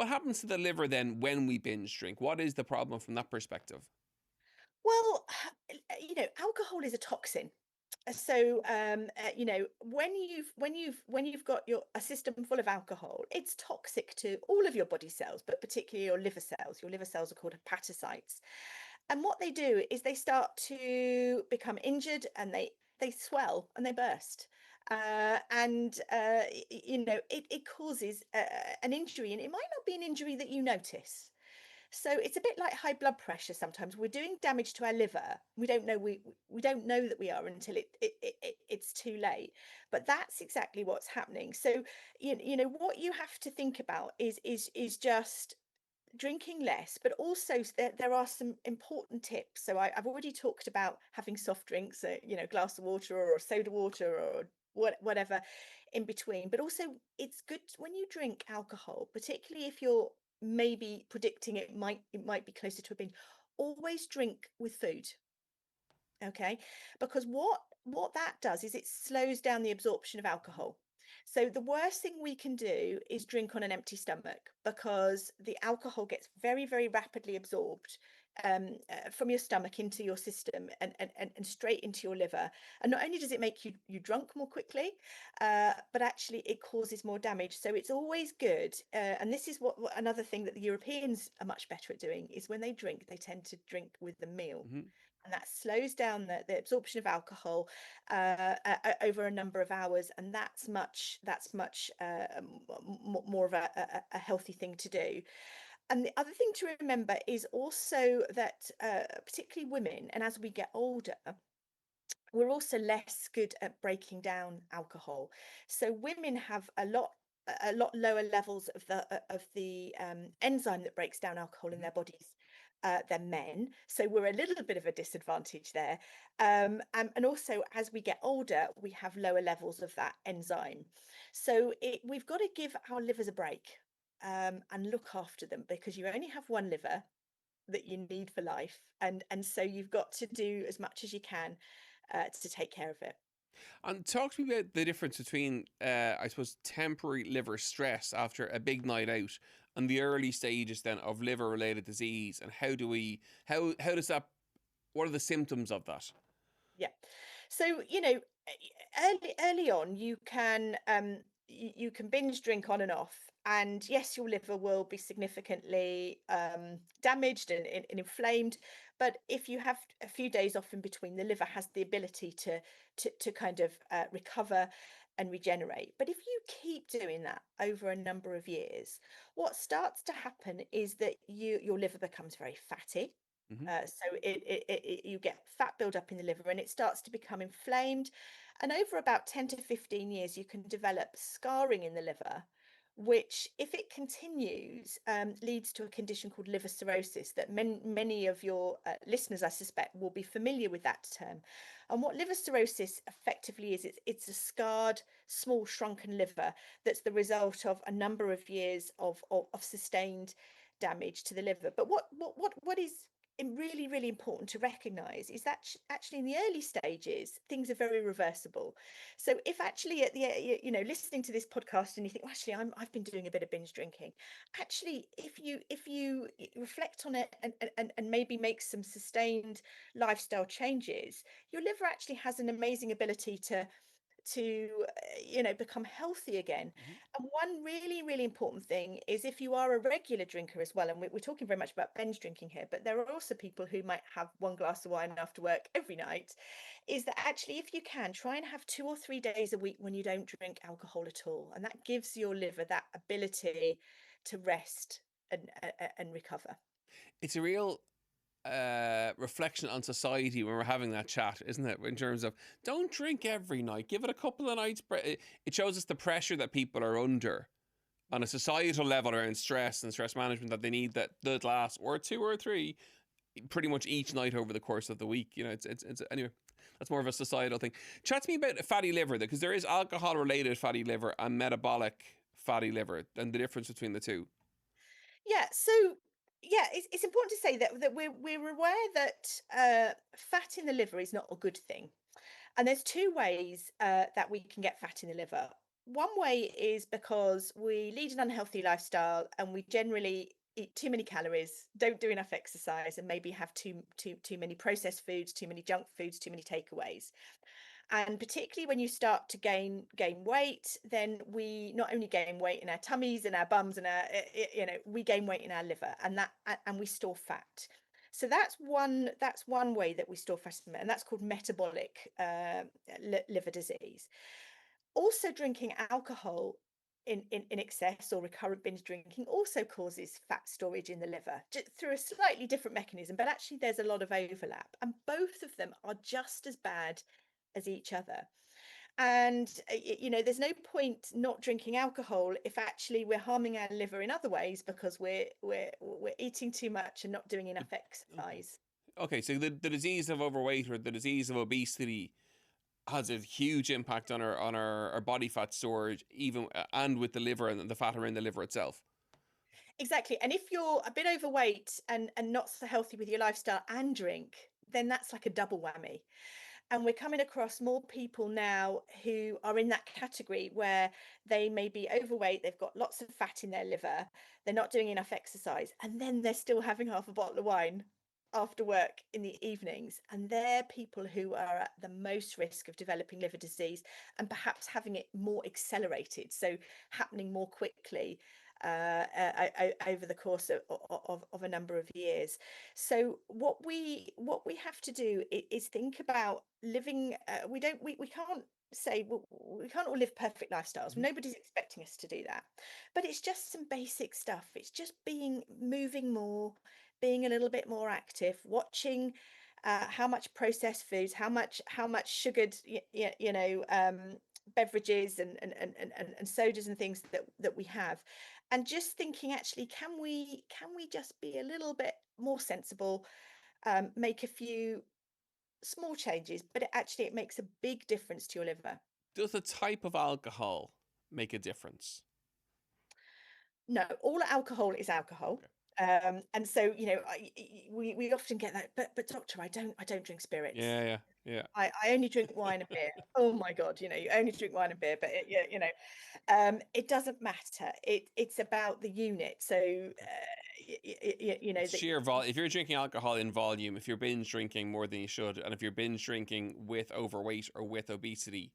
what happens to the liver then when we binge drink? What is the problem from that perspective? Well, alcohol is a toxin. So, when you've got a system full of alcohol, it's toxic to all of your body cells, but particularly your liver cells. Your liver cells are called hepatocytes, and what they do is they start to become injured, and they swell and they burst. And it causes an injury, and it might not be an injury that you notice. So it's a bit like high blood pressure. Sometimes we're doing damage to our liver. We don't know that we are until it's too late. But that's exactly what's happening. So what you have to think about is just drinking less, but also there are some important tips. So I've already talked about having soft drinks, glass of water or soda water or whatever in between. But also, it's good when you drink alcohol, particularly if you're maybe predicting it might be closer to a binge. Always drink with food, okay? Because what that does is it slows down the absorption of alcohol. So the worst thing we can do is drink on an empty stomach, because the alcohol gets very, very rapidly absorbed from your stomach into your system, and straight into your liver. And not only does it make you drunk more quickly, but actually it causes more damage. So it's always good. And this is what another thing that the Europeans are much better at doing is when they drink, they tend to drink with the meal, Hmm. and that slows down the absorption of alcohol over a number of hours, and that's much more of a healthy thing to do. And the other thing to remember is also that particularly women, and as we get older, we're also less good at breaking down alcohol. So women have a lot lower levels of the enzyme that breaks down alcohol in Hmm. their bodies than men. So we're a little bit of a disadvantage there. And also, as we get older, we have lower levels of that enzyme. So we've got to give our livers a break, and look after them, because you only have one liver that you need for life, and so you've got to do as much as you can to take care of it. And talk to me about the difference between, I suppose, temporary liver stress after a big night out and the early stages then of liver related disease. And how does that, what are the symptoms of that? Yeah. So, early on, you can binge drink on and off, and yes, your liver will be significantly damaged and inflamed. But if you have a few days off in between, the liver has the ability to kind of recover and regenerate. But if you keep doing that over a number of years, what starts to happen is that your liver becomes very fatty. Hmm. So you get fat buildup in the liver, and it starts to become inflamed. And over about 10 to 15 years, you can develop scarring in the liver, which, if it continues, leads to a condition called liver cirrhosis that many of your listeners, I suspect, will be familiar with that term. And what liver cirrhosis effectively is, it's a scarred, small, shrunken liver that's the result of a number of years of sustained damage to the liver. But what is really, really important to recognize is that actually in the early stages, things are very reversible. So if actually at listening to this podcast and you think, well, actually, I've been doing a bit of binge drinking, actually, if you reflect on it and maybe make some sustained lifestyle changes, your liver actually has an amazing ability to become healthy again. Hmm. And one really, really important thing is, if you are a regular drinker as well, and we're talking very much about binge drinking here, but there are also people who might have one glass of wine after work every night, is that actually, if you can, try and have 2 or 3 days a week when you don't drink alcohol at all, and that gives your liver that ability to rest and recover. It's a real reflection on society when we're having that chat, isn't it? In terms of don't drink every night, give it a couple of nights. It shows us the pressure that people are under on a societal level around stress and stress management, that they need that the glass or two or three pretty much each night over the course of the week. It's anyway. That's more of a societal thing. Chat to me about fatty liver, because there is alcohol related fatty liver and metabolic fatty liver, and the difference between the two. Yeah, so yeah, it's important to say that we're aware that fat in the liver is not a good thing. And there's two ways that we can get fat in the liver. One way is because we lead an unhealthy lifestyle and we generally eat too many calories, don't do enough exercise, and maybe have too many processed foods, too many junk foods, too many takeaways. And particularly when you start to gain weight, then we not only gain weight in our tummies and our bums and our we gain weight in our liver, and we store fat. So that's one way that we store fat, and that's called metabolic liver disease. Also, drinking alcohol in excess or recurrent binge drinking also causes fat storage in the liver through a slightly different mechanism, but actually there's a lot of overlap, and both of them are just as bad as each other. And there's no point not drinking alcohol if actually we're harming our liver in other ways because we're eating too much and not doing The, enough okay. exercise. Okay, so the disease of overweight or the disease of obesity has a huge impact on our body fat storage, even and with the liver and the fat around the liver itself. Exactly. And if you're a bit overweight and not so healthy with your lifestyle and drink, then that's like a double whammy. And we're coming across more people now who are in that category where they may be overweight, they've got lots of fat in their liver, they're not doing enough exercise, and then they're still having half a bottle of wine after work in the evenings. And they're people who are at the most risk of developing liver disease and perhaps having it more accelerated, so happening more quickly over the course of a number of years. So what we have to do is think about living. We can't say, well, we can't all live perfect lifestyles. Mhm. Nobody's expecting us to do that, but it's just some basic stuff. It's just moving more, being a little bit more active, watching how much processed foods, how much sugared beverages and sodas and things that we have, and just thinking, actually, can we just be a little bit more sensible, make a few small changes, but it makes a big difference to your liver. Does the type of alcohol make a difference? No, all alcohol is alcohol. Okay. And so, we often get that, but doctor, I don't drink spirits. Yeah, yeah, yeah. I only drink wine and beer. Oh my God, you only drink wine and beer, but it doesn't matter. It's about the unit. So, Okay. you know It's that. sheer vol. If you're drinking alcohol in volume, if you're binge drinking more than you should, and if you're binge drinking with overweight or with obesity,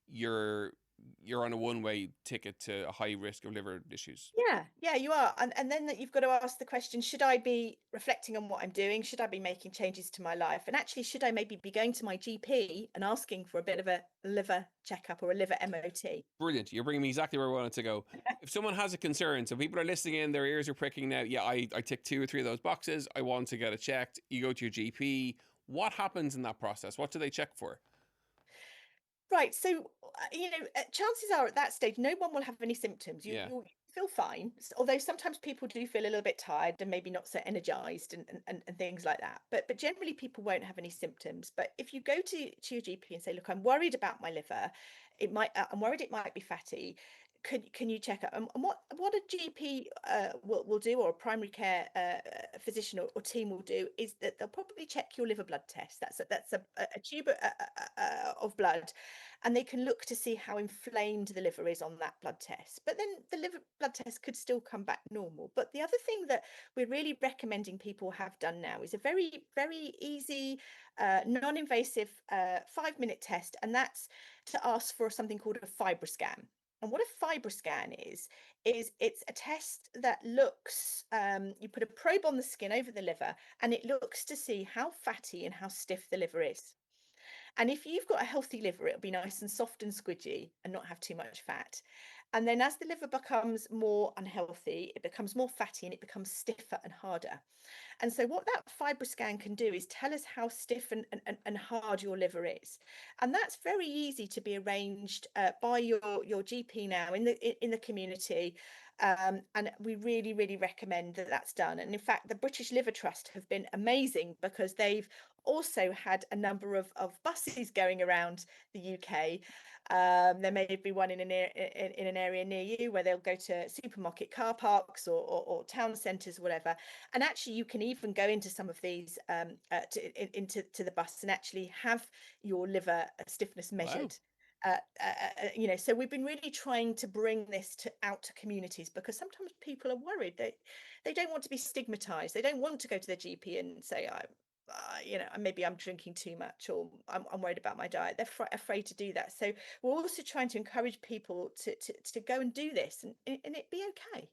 you're you're on a one-way ticket to a high risk of liver issues. Yeah, you are. And then that you've got to ask the question, should I be reflecting on what I'm doing? Should I be making changes to my life? And actually, should I maybe be going to my GP and asking for a bit of a liver checkup or a liver MOT? Brilliant. You're bringing me exactly where I wanted to go. If someone has a concern, so people are listening in, their ears are pricking now. Yeah, I tick two or three of those boxes. I want to get it checked. You go to your GP. What happens in that process? What do they check for? Right. So, chances are at that stage, no one will have any symptoms. Yeah. You'll feel fine. Although sometimes people do feel a little bit tired and maybe not so energized and things like that. But generally, people won't have any symptoms. But if you go to your GP and say, look, I'm worried about my liver, I'm worried it might be fatty. Can you check it? And what a GP will do, or a primary care physician or team will do, is that they'll probably check your liver blood test. That's a tube of blood, and they can look to see how inflamed the liver is on that blood test. But then the liver blood test could still come back normal. But the other thing that we're really recommending people have done now is a very, very easy, non-invasive 5-minute test, and that's to ask for something called a fibroscan. And what a fibroscan is it's a test that looks, you put a probe on the skin over the liver, and it looks to see how fatty and how stiff the liver is. And if you've got a healthy liver, it'll be nice and soft and squidgy and not have too much fat. And then as the liver becomes more unhealthy, it becomes more fatty and it becomes stiffer and harder. And so what that fibroscan can do is tell us how stiff and hard your liver is. And that's very easy to be arranged by your GP now in the community. And we really, really recommend that that's done. And in fact, the British Liver Trust have been amazing because they've also had a number of buses going around the UK. There may be one in an area near you where they'll go to supermarket car parks or town centres, whatever. And actually, you can even go into some of these into the bus and actually have your liver stiffness Wow. measured. So we've been really trying to bring this out to communities, because sometimes people are worried that they don't want to be stigmatized. They don't want to go to their GP and say, maybe I'm drinking too much, or I'm worried about my diet. They're afraid to do that. So we're also trying to encourage people to go and do this, and it be okay.